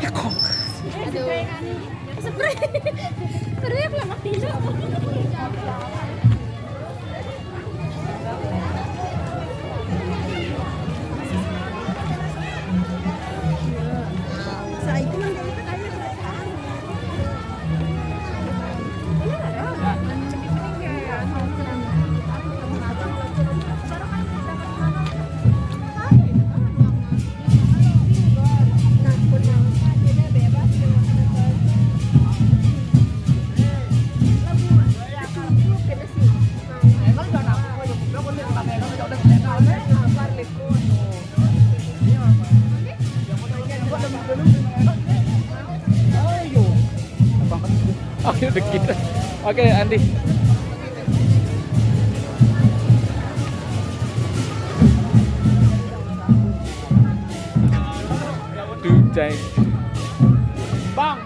Ya kok. Aduh. Spray. Spray aku lama tidur. Oh, udah gitu. Oke, Andi. Dujai. Bang.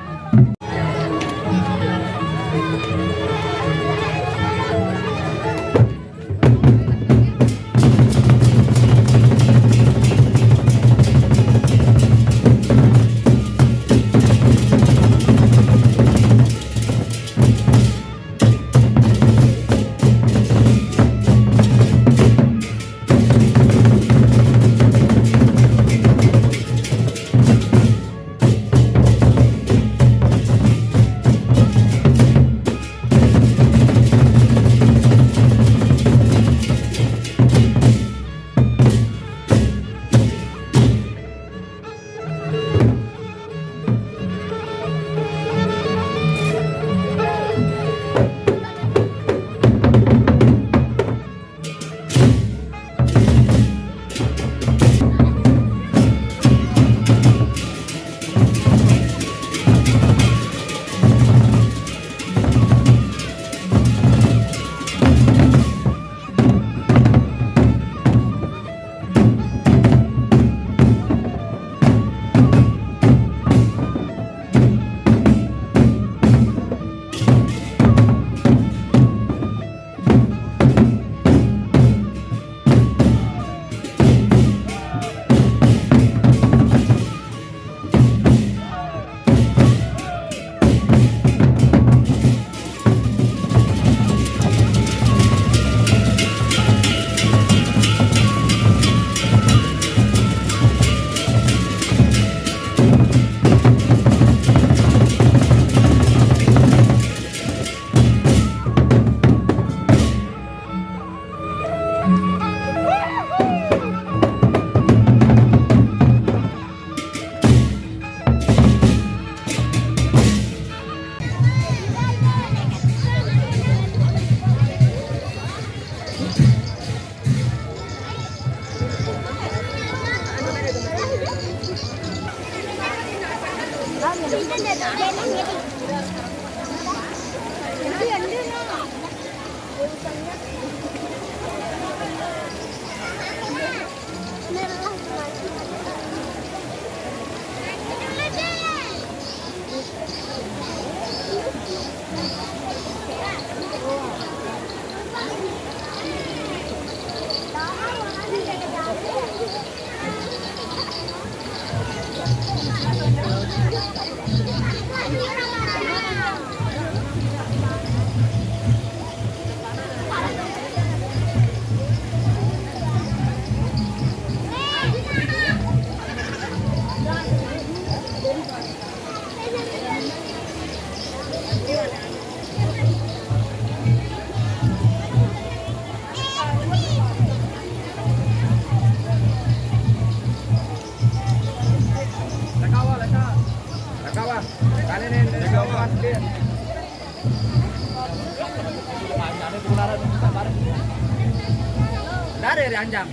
Dari Anjang.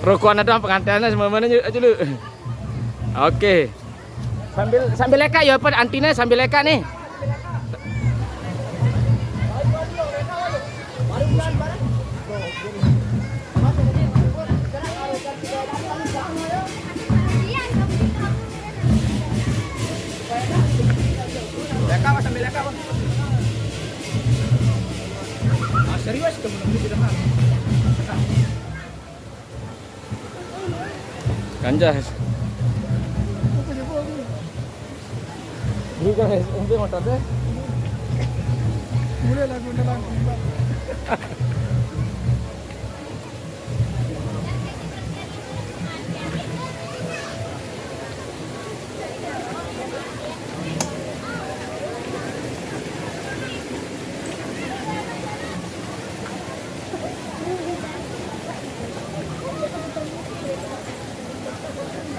Rokokan ada pengantinnya semuanya aja lu. Oke. Sambil leka ya apa antinya sambil leka nih. Leka mas, sambil leka mas. Serius kamu nanti tidak kan? Ganjas. Beri guys, untuk motornya. Mulai lagu lagu.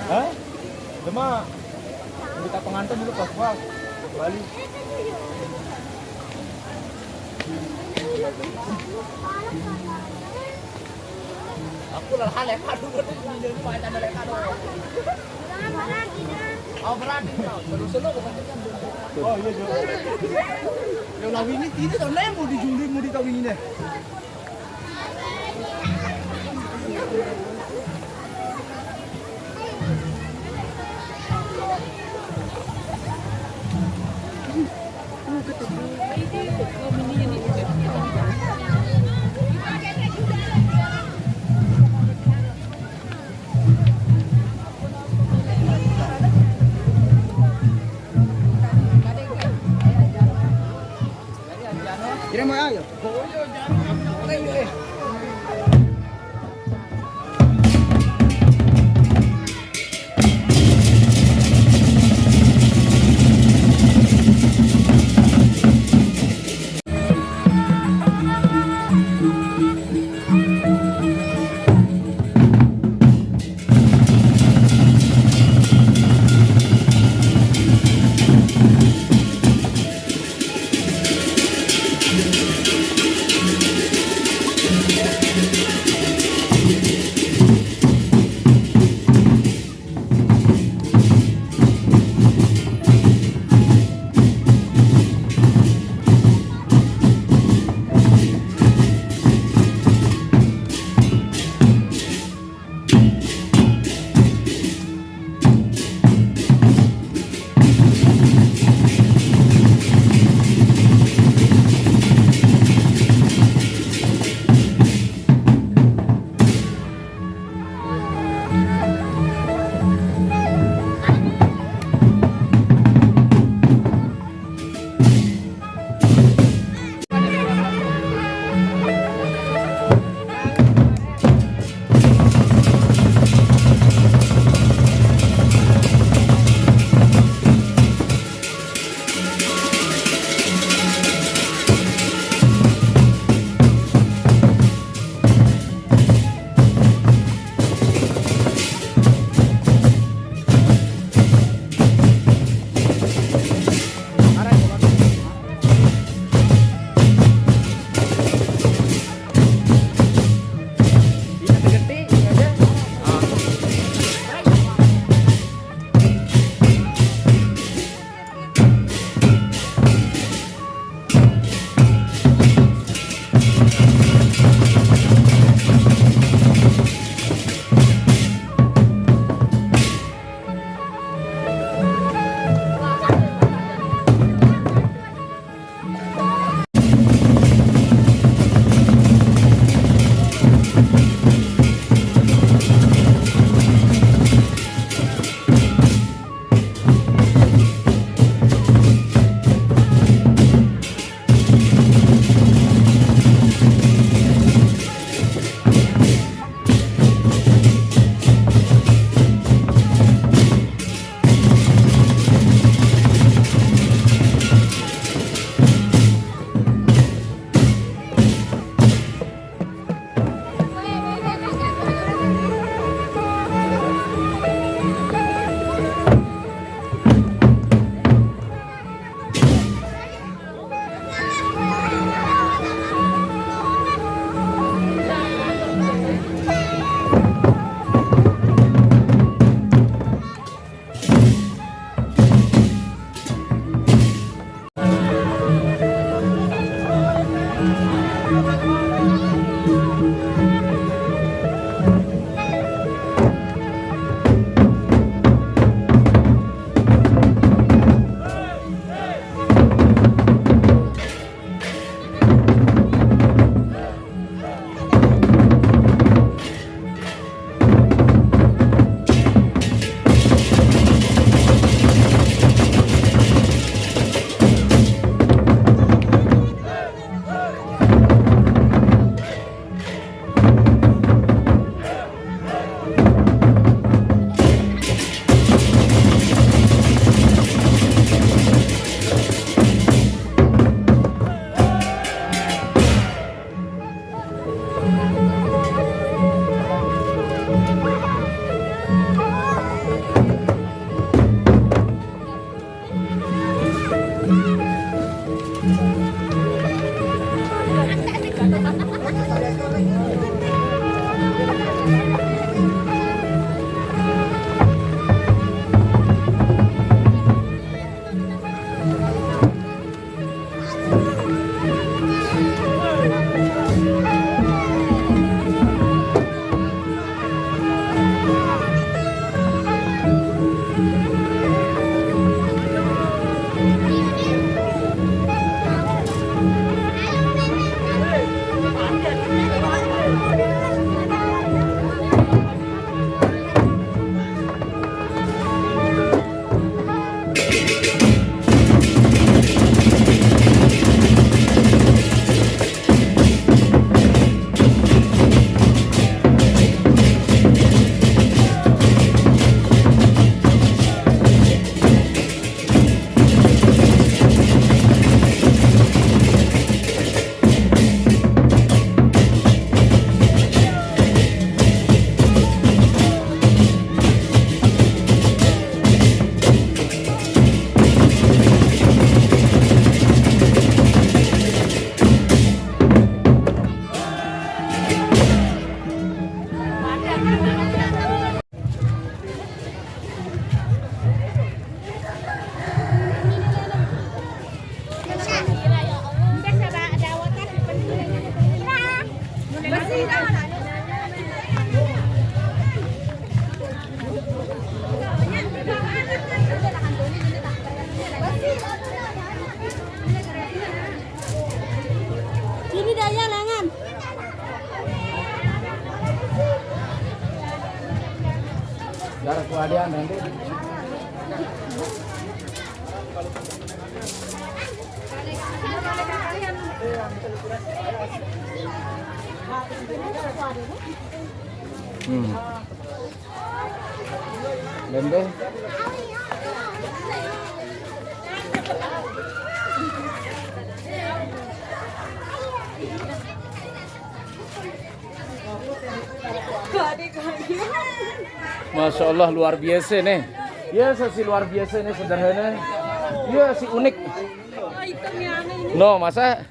Hah? Cuma kita pengantin dulu pas Bali. Aku lah leka dulu di main ada leka dulu. Oh berani kau, seru-seru bukan? Oh iya Jo. Yang lawi ini tidak tahu nemu di juli mau dikawin ini. Kira mau ayo. Sini daya lengan. Darah kuadian nanti. Lembe. Masya Allah luar biasa nih. Ya si luar biasa nih sederhana. Ya si unik. No masa?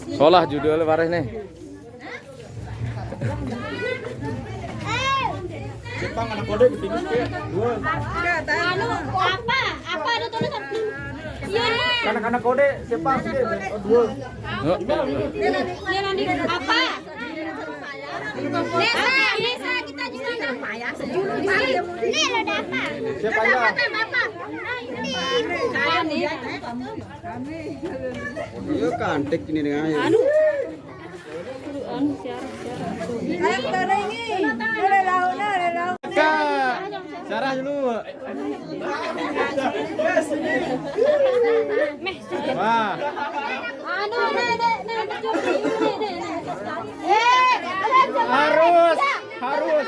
Sekolah judulnya waris nih. Jepang anak kode getimis ke. Dua. Anu apa? Apa ada tulisan? Iya. Anak-anak kode Jepang sih. Dua. Apa? Nesa kita juga apa ya? Sejulu di sini. Ini ada apa? Siapa ya? Bapak. Kami. Iya kantek ini dengan ayo. Kak, Sarah dulu. Wah. Harus.